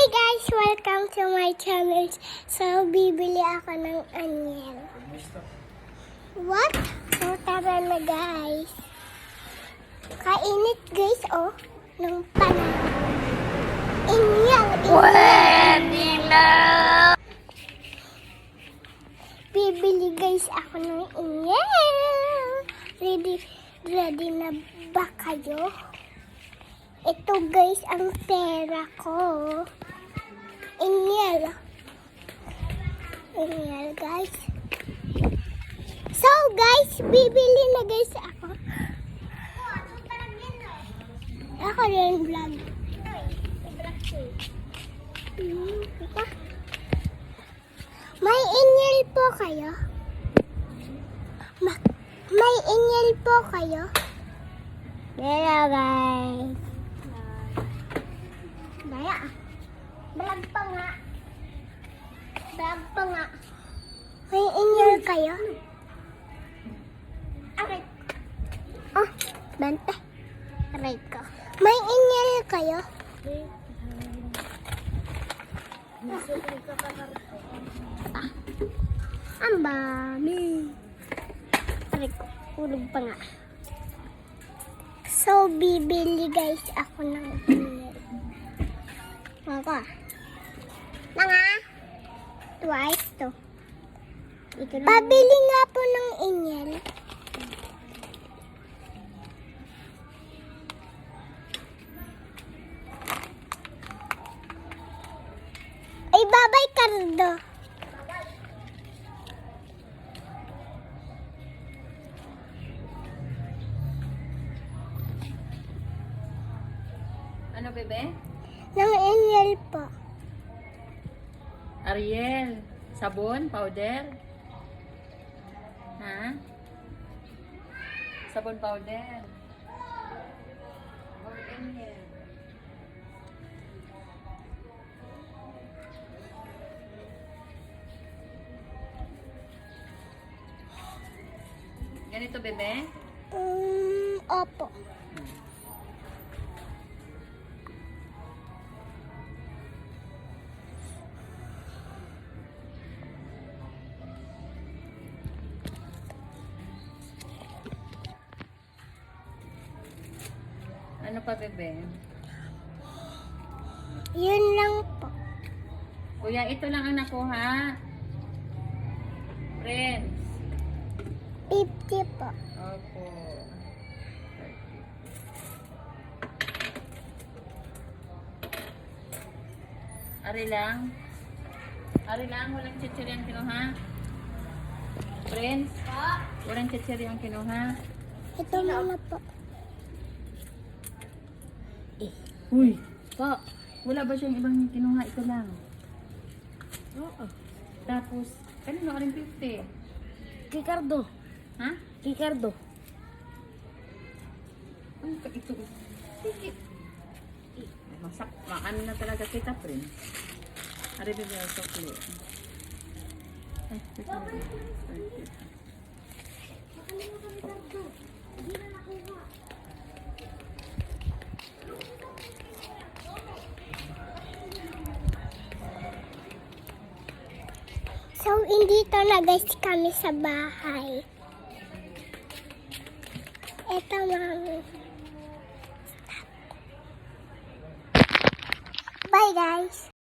guys! Welcome to my channel. So, bibili ako ng onion. What? So, tara na guys. Kainit guys, oh. Ng panahon. Onion! Pwede na! Bibili guys ako ng onion. Ready na ba kayo? Ito guys ang pera ko. Iniel guys. So guys, bibili na guys ako. Ako rin vlog. May iniel po kayo? May iniel po kayo? Hello guys. Daya. Vlog pa nga. May iniel kayo? Aray. Oh, bante. Aray ko. May iniel kayo? Ang dami. Aray ko. Ulog pa nga. So, bibili guys ako ng iniel. Ako. Nga. Twice to. Pabili nga po ng iniel. Ay, babay Cardo. Ano, bebe? Ng iniel po. Ariel, sabon, powder? Ha? Sabon, powder. Or Ariel. Ganito, bebe? Opo. Ano pa, bebe? Yun lang po. Kuya, ito lang ang nakuha. Friends. 50 po. Opo. Ari lang. Ari lang, walang chichiri ang kinuha. Friends, walang chichiri ang kinuha. Ito muna po. Uy, pa, wala ba siyang ibang kinuha? Ito lang. Oo. Tapos, kanino rin 50? Ricardo. Ha? Ricardo. Ano ka ito? Sige. Masak, ano na talaga kita, friend. Ari, bebe, sokli. Ay, So, indito na guys kami sa bahay. Ito mga... Bye guys!